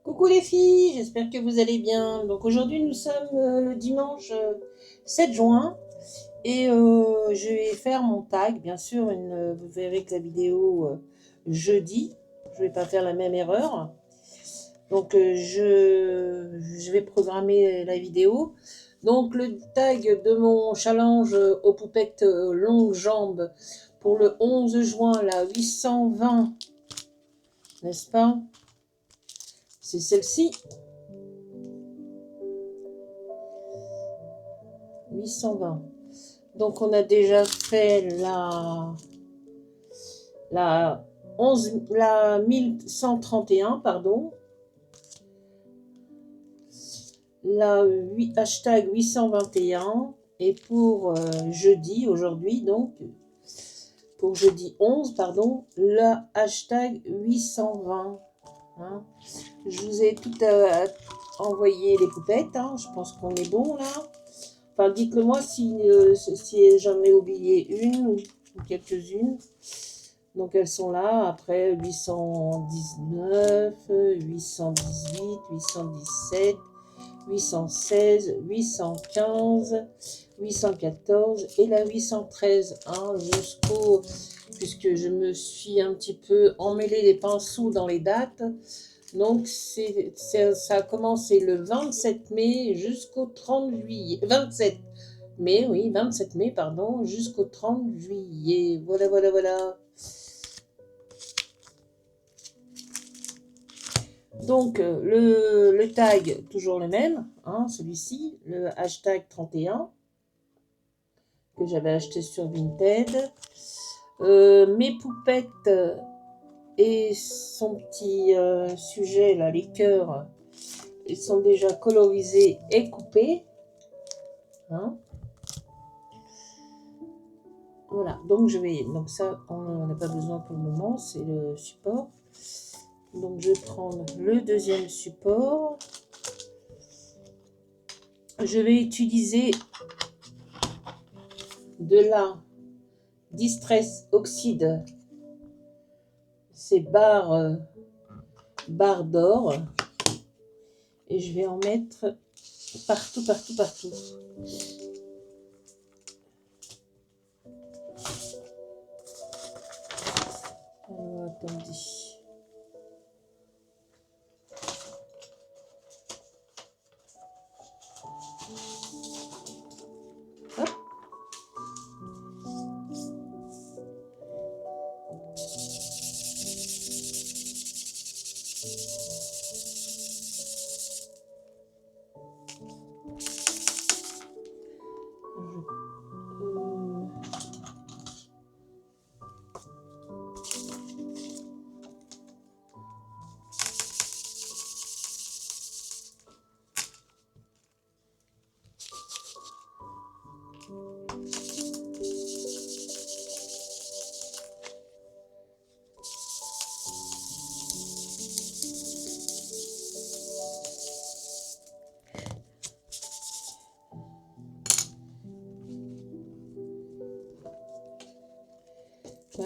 Coucou les filles, j'espère que vous allez bien. Donc aujourd'hui nous sommes le dimanche 7 juin et je vais faire mon tag. Bien sûr, vous verrez que la vidéo jeudi, je vais pas faire la même erreur. Donc je vais programmer la vidéo. Donc le tag de mon challenge aux poupettes longues jambes pour le 11 juin, la 820, n'est-ce pas? C'est celle-ci. 820. Donc on a déjà fait la 1131, pardon. Hashtag 821. Et pour jeudi, aujourd'hui, donc, pour jeudi 11, pardon, la hashtag 820. Hein. Je vous ai tout envoyé les poupettes. Hein. Je pense qu'on est bon là. Enfin, dites-le moi si j'en ai oublié une ou quelques-unes. Donc elles sont là. Après 819, 818, 817, 816, 815, 814 et la 813. Hein, puisque je me suis un petit peu emmêlé les pinceaux dans les dates. Donc, ça a commencé le 27 mai jusqu'au 30 juillet. 27 mai, oui, 27 mai, pardon, jusqu'au 30 juillet. Voilà, voilà, voilà. Donc, le tag, toujours le même, hein, celui-ci, le hashtag 31, que j'avais acheté sur Vinted. Mes poupettes et son petit sujet, là, les cœurs, ils sont déjà colorisés et coupés. Hein. Voilà, donc donc ça, on n'a pas besoin pour le moment, c'est le support. Donc je vais prendre le deuxième support. Je vais utiliser de la Distress Oxide. C'est barre d'or. Et je vais en mettre partout, partout, partout. Alors, attendez. Hop.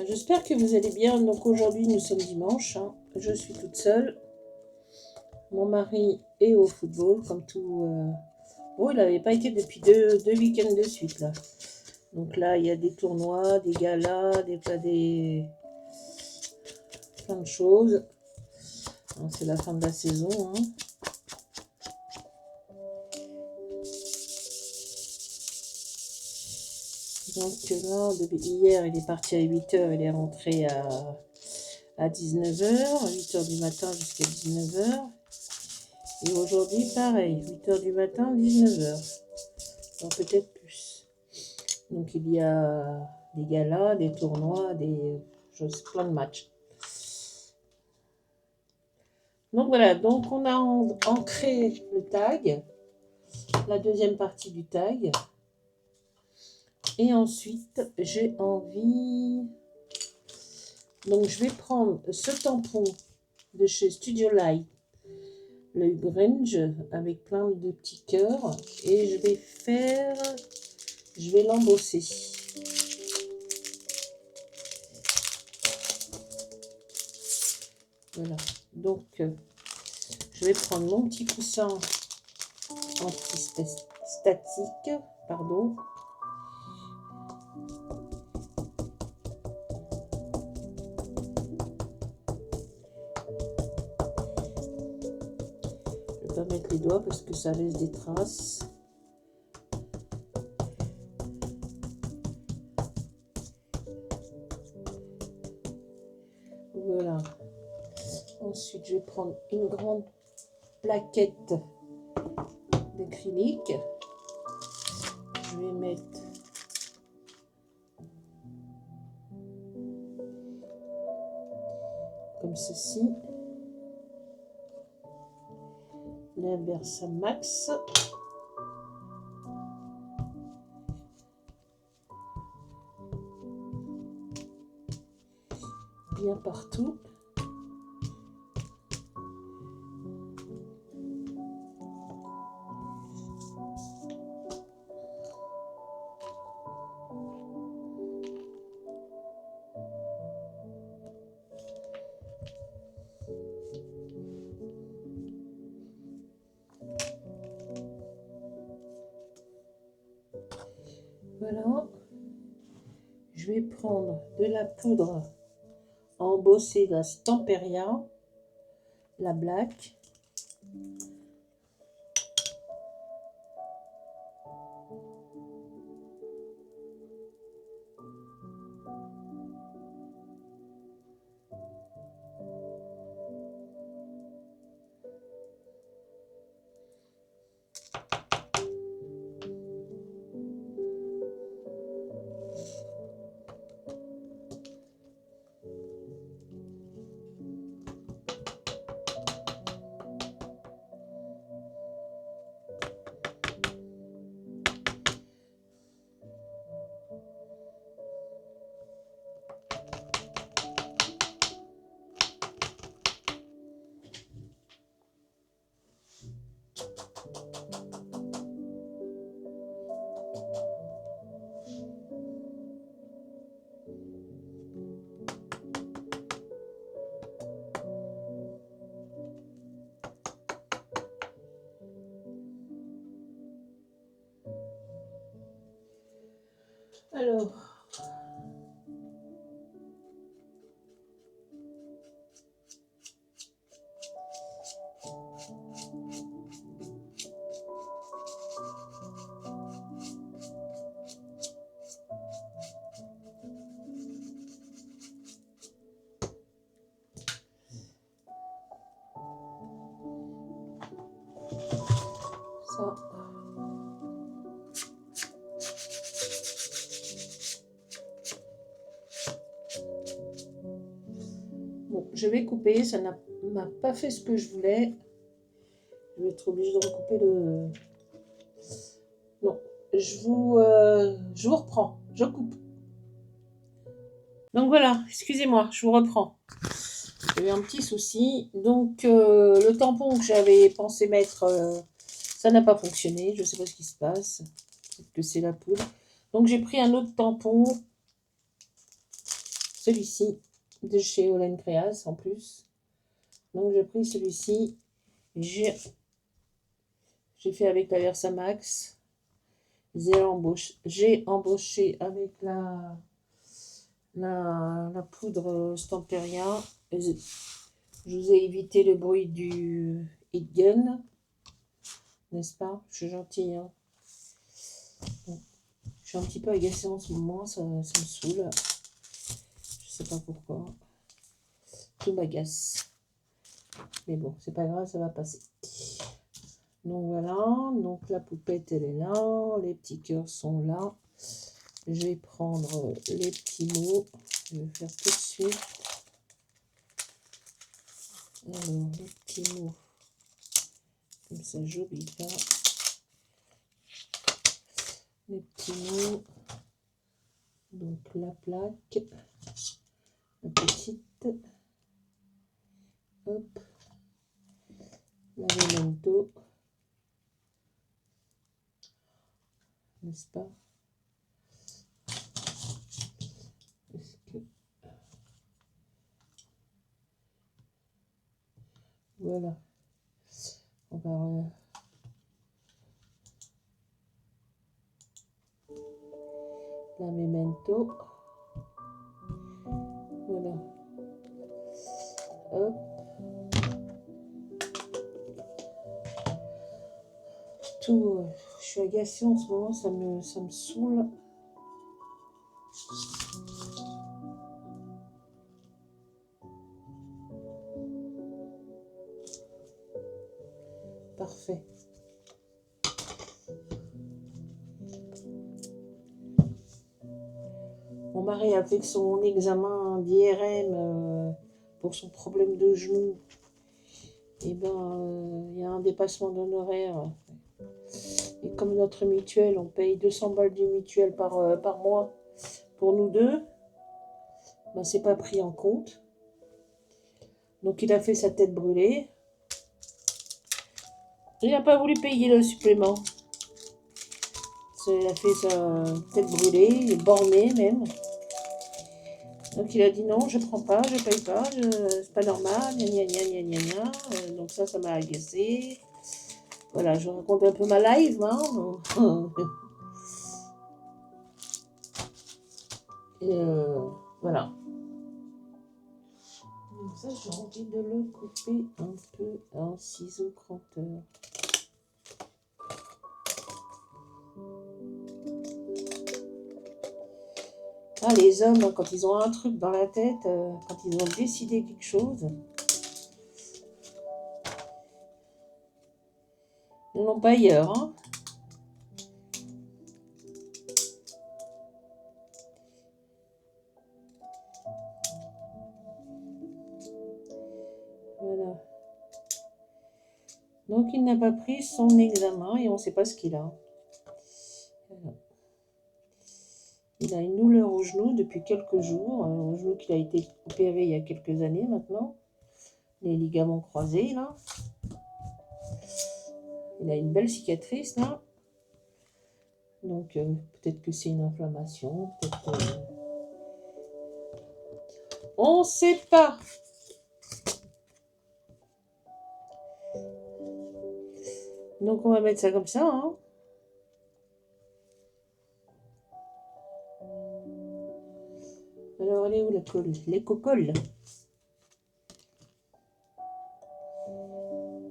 J'espère que vous allez bien. Donc aujourd'hui, nous sommes dimanche. Hein. Je suis toute seule. Mon mari est au football, comme tout. Oh, il n'avait pas été depuis deux week-ends de suite là. Donc là, il y a des tournois, des galas, plein de choses. C'est la fin de la saison. Hein. Donc là, depuis hier, il est parti à 8h, il est rentré à 19h, 8h du matin jusqu'à 19h. Et aujourd'hui, pareil, 8h du matin, 19h. Donc peut-être plus. Donc il y a des galas, des tournois, des choses, plein de matchs. Donc voilà, donc on a ancré le tag, la deuxième partie du tag. Et ensuite, j'ai envie... Donc, je vais prendre ce tampon de chez Studio Light, le Grange, avec plein de petits cœurs. Et je vais l'embosser. Voilà. Donc, je Je vais prendre mon petit coussin anti-statique, pardon. Je vais pas mettre les doigts parce que ça laisse des traces. Voilà. Ensuite, je vais prendre une grande plaquette d'acrylique. Je vais mettre comme ceci. La Versamax. Bien partout. Voilà. Je vais prendre de la poudre embossée, la Stamperia, la Black. Alors, ça. Bon, je vais couper, ça m'a pas fait ce que je voulais. Je vais être obligée de recouper le... Non, je vous reprends, je coupe. Donc voilà, excusez-moi, je vous reprends. J'ai eu un petit souci. Donc le tampon que j'avais pensé mettre, ça n'a pas fonctionné. Je ne sais pas ce qui se passe. Peut-être que c'est la poudre. Donc j'ai pris un autre tampon. Celui-ci, de chez Olen Creas en plus. Donc j'ai pris celui-ci. J'ai fait avec la Versamax. J'ai embauché avec la poudre Stamperia. Je vous ai évité le bruit du heat gun, n'est-ce pas? Je suis gentille. Hein, bon, je suis un petit peu agacée en ce moment, ça me saoule. Je sais pas pourquoi. Tout m'agace. Mais bon, c'est pas grave, ça va passer. Donc voilà, donc la poupette elle est là, les petits cœurs sont là. Je vais prendre les petits mots, je vais faire tout de suite. Alors les petits mots, comme ça j'oublie pas. Les petits mots, donc la plaque, la petite, hop, la memento, n'est-ce pas? Voilà. On va la memento. Voilà. Hop. Tout, je suis agacée en ce moment, ça me saoule. Parfait. Mon mari a fait son examen d'IRM pour son problème de genou. Et ben, il y a un dépassement d'honoraires. Et comme notre mutuelle, on paye 200 balles du mutuelle par mois pour nous deux, ben, c'est pas pris en compte. Donc il a fait sa tête brûlée. Il n'a pas voulu payer le supplément. Il a fait sa tête brûlée, il est borné même. Donc il a dit non, je prends pas, je paye pas, c'est pas normal, gna gna gna gna gna gna. Donc ça m'a agacé. Voilà, je raconte un peu ma live, hein. Et voilà. Donc ça, j'ai envie de le couper un peu en ciseau cranteur. Ah, les hommes, quand ils ont un truc dans la tête, quand ils ont décidé quelque chose, ils n'ont pas ailleurs, hein. Voilà. Donc il n'a pas pris son examen et on ne sait pas ce qu'il a. Voilà. Il a une douleur au genou depuis quelques jours, au genou qu'il a été opéré il y a quelques années maintenant. Les ligaments croisés, là. Il a une belle cicatrice, là. Donc, peut-être que c'est une inflammation, peut-être que... On ne sait pas. Donc, on va mettre ça comme ça, hein. Alors, elle est où la colle? L'éco-colle.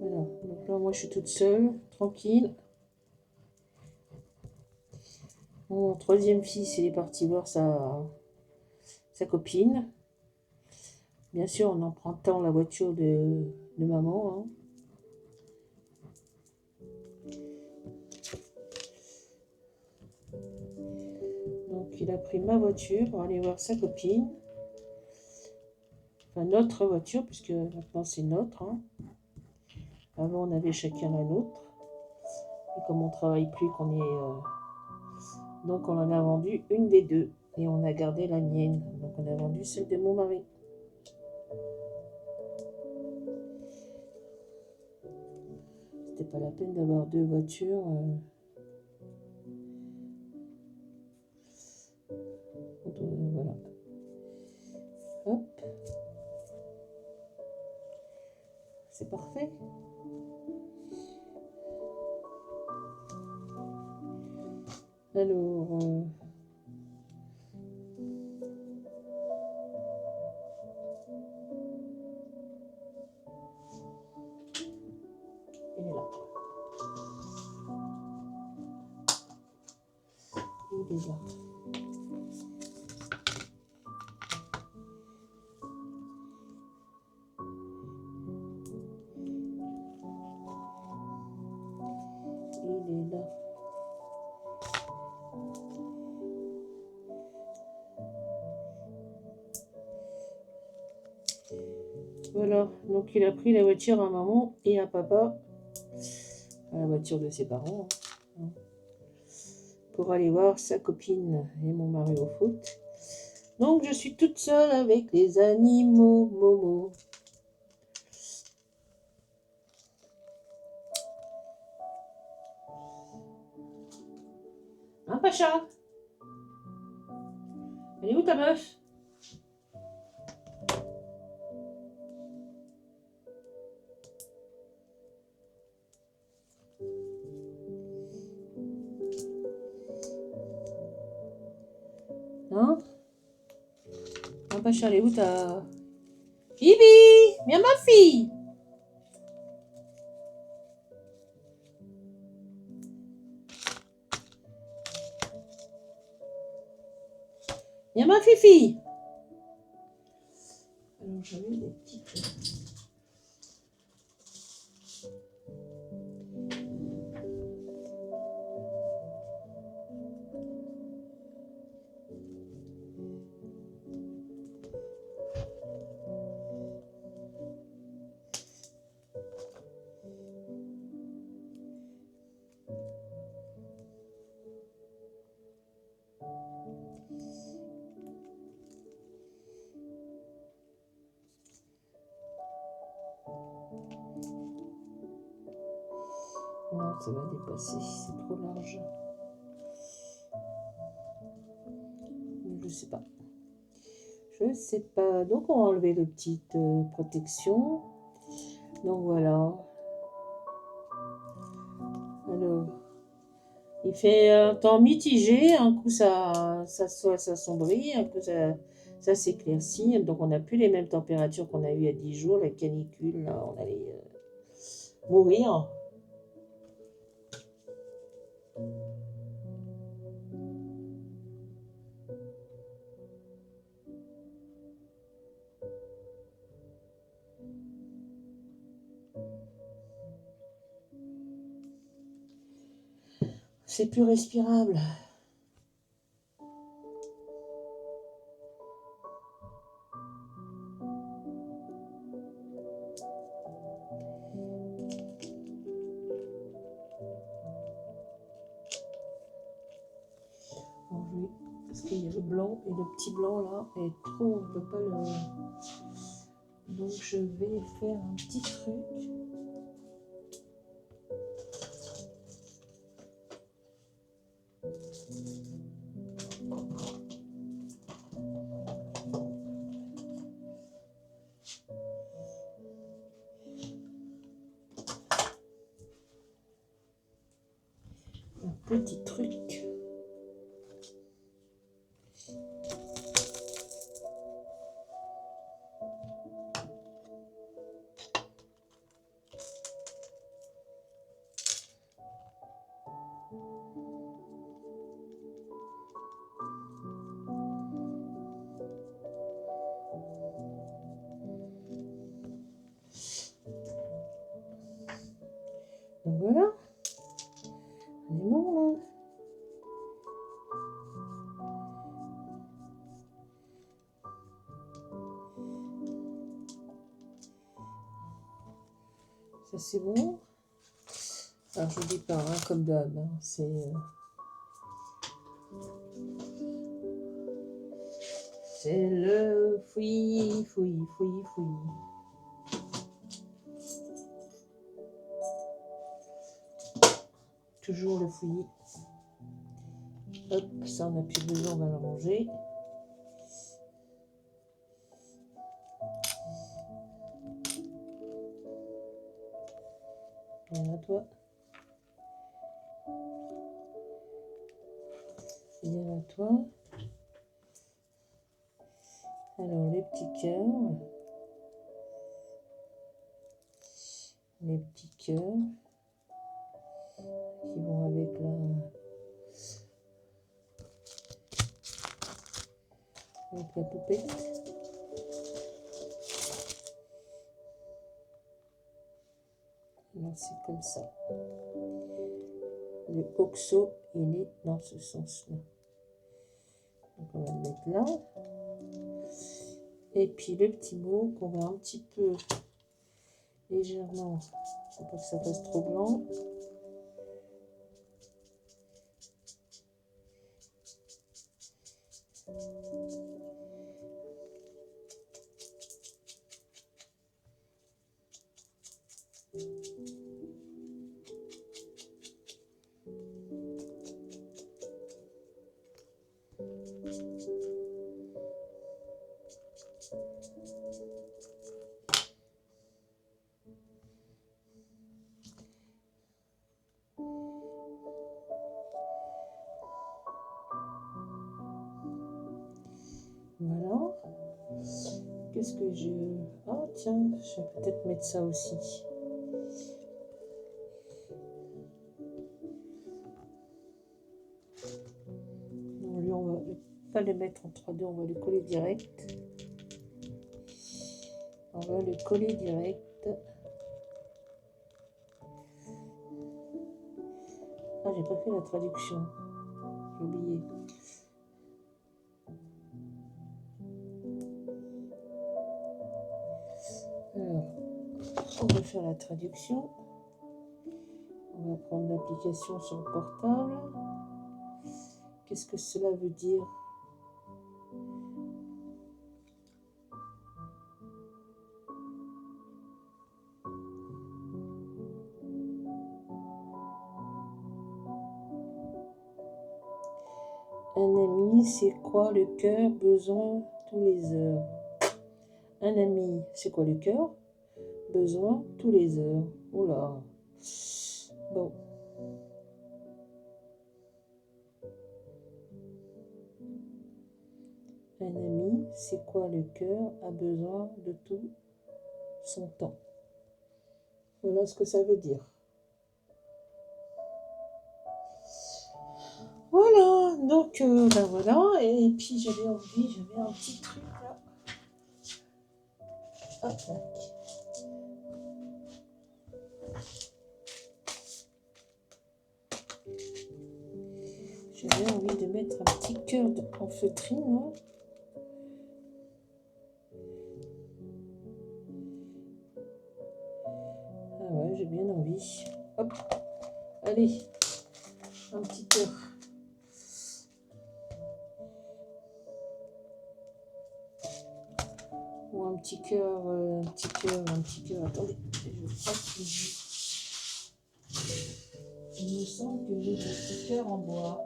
Voilà. Donc là, moi, je suis toute seule, tranquille. Mon troisième fils, il est parti voir sa copine. Bien sûr, en empruntant la voiture de maman, hein. Donc, il a pris ma voiture pour aller voir sa copine. Enfin, notre voiture, puisque maintenant c'est notre, hein. Avant, on avait chacun la nôtre. Et comme on ne travaille plus, qu'on est... donc, on en a vendu une des deux. Et on a gardé la mienne. Donc, on a vendu celle de mon mari. C'était pas la peine d'avoir deux voitures. Voilà. Hop. C'est parfait. Alors... il est là. Il est là. Il est là. Voilà, donc il a pris la voiture à maman et à papa, la voiture de ses parents, hein, pour aller voir sa copine et mon mari au foot. Donc je suis toute seule avec les animaux, Momo. Hein, Pacha? Elle est où ta meuf? Hein? On va pas chialer, où t'as... Bibi! Viens ma fille! Viens ma fifi! Alors j'avais des petites... Non, ça va dépasser, c'est trop large. Je sais pas. Je sais pas. Donc on va enlever les petites protections. Donc voilà. Alors, il fait un temps mitigé. Un coup ça s'assombrit, un coup ça s'éclaircit. Donc on n'a plus les mêmes températures qu'on a eu il y a 10 jours. La canicule, là, on allait mourir. C'est plus respirable. Enlever, parce qu'il y a le blanc et le petit blanc là est trop, on peut pas le... Donc je vais faire un petit truc. Un petit truc. Donc voilà. On est bon là. Ça c'est bon. Alors je dis pas, hein, comme d'hab, hein, c'est le fouillis, fouillis, fouillis, fouillis. Toujours le fouillis. Hop, ça on n'a plus besoin, on va le ranger. Voilà toi. Viens à toi. Alors les petits cœurs. Les petits cœurs qui vont avec la poupette. Alors c'est comme ça. Le oxo il est dans ce sens-là. Donc on va le mettre là. Et puis le petit mot qu'on va un petit peu légèrement, faut pas que ça fasse trop blanc. qu'est-ce que je... Ah tiens, je vais peut-être mettre ça aussi. Non, lui, on va pas le mettre en 3D, on va le coller direct. On va le coller direct. Ah, j'ai pas fait la traduction. J'ai oublié. Alors, on va faire la traduction. On va prendre l'application sur le portable. Qu'est-ce que cela veut dire? Un ami, c'est quoi le cœur? Besoin tous les heures. Un ami, c'est quoi le cœur? Besoin tous les heures. Oula. Bon. Un ami, c'est quoi le cœur? A besoin de tout son temps. Voilà ce que ça veut dire. Voilà, donc ben voilà, et puis j'avais un petit truc là. Hop, tac. J'avais envie de mettre un petit cœur en feutrine là. Ah ouais, j'ai bien envie. Hop, allez, un petit cœur. Ou un petit cœur, Attendez, je crois que il me semble que j'ai des petits cœurs en bois.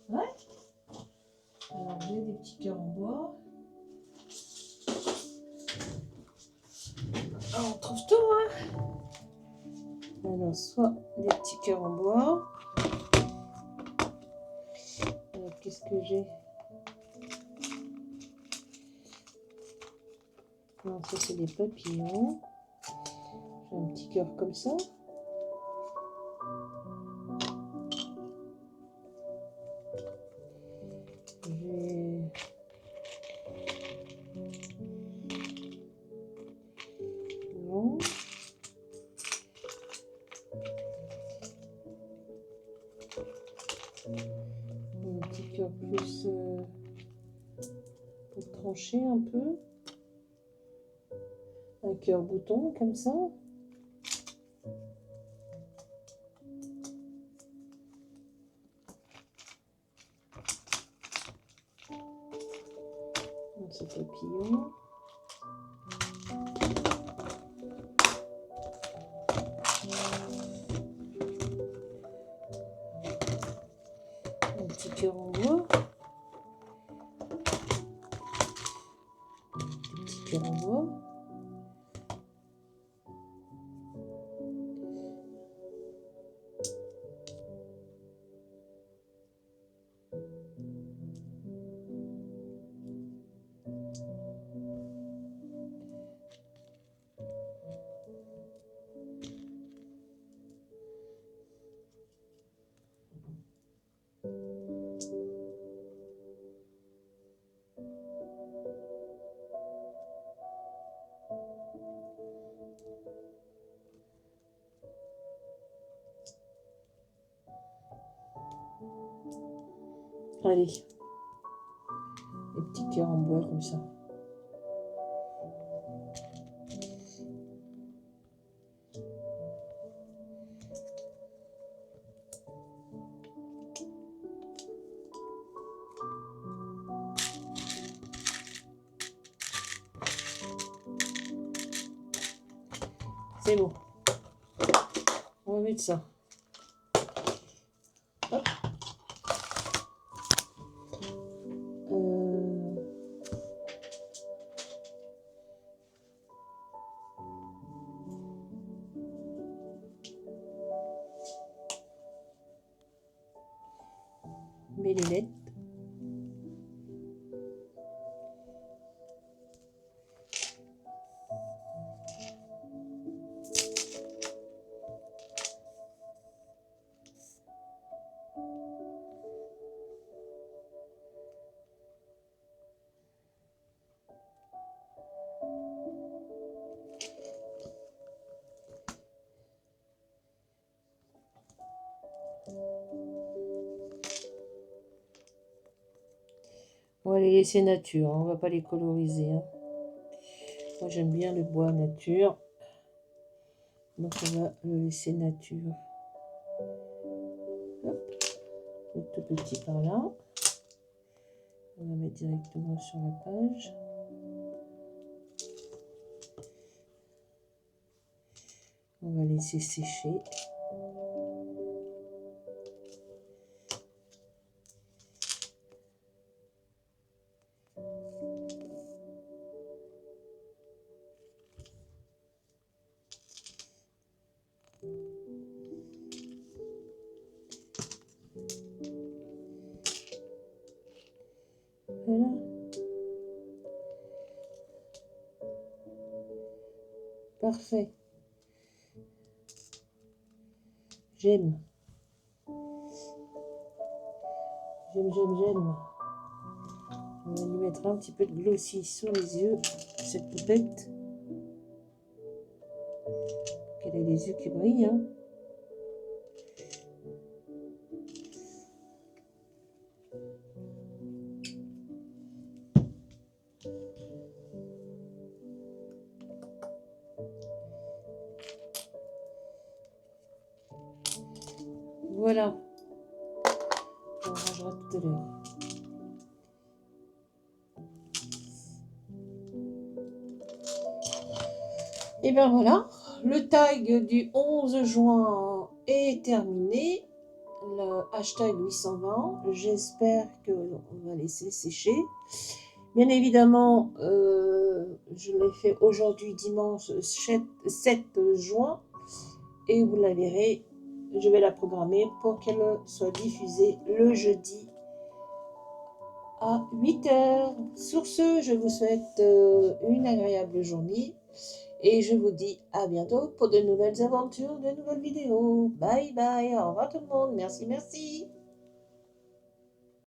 Ouais. Alors j'ai des petits cœurs en bois. Ah, on trouve tout, hein. Alors, soit des petits cœurs en bois. Alors, qu'est-ce que j'ai? Non, ça, c'est des papillons. J'ai un petit cœur comme ça. J'ai... Non. Un petit cœur plus pour trancher un peu. Un cœur bouton comme ça. Ce papillon. Un petit cœur en bois. Des petits cœurs en bois. Allez, les petits cœurs en bois comme ça. C'est bon. On va mettre ça. Hop. mes lunettes. On va les laisser nature, hein, on va pas les coloriser. Hein. Moi j'aime bien le bois nature. Donc on va le laisser nature. Hop, le tout petit par là. On va mettre directement sur la page. On va laisser sécher. Voilà. Parfait. J'aime. J'aime. On va lui mettre un petit peu de glossy sur les yeux, cette poupette. Elle a les yeux qui brillent. Hein. Voilà. On rangera tout à l'heure. Et bien voilà, le tag du 11 juin est terminé. Le hashtag 820. J'espère qu'on va laisser sécher. Bien évidemment, je l'ai fait aujourd'hui dimanche 7 juin. Et vous la verrez, je vais la programmer pour qu'elle soit diffusée le jeudi à 8 h. Sur ce, je vous souhaite une agréable journée et je vous dis à bientôt pour de nouvelles aventures, de nouvelles vidéos. Bye bye, au revoir tout le monde, merci.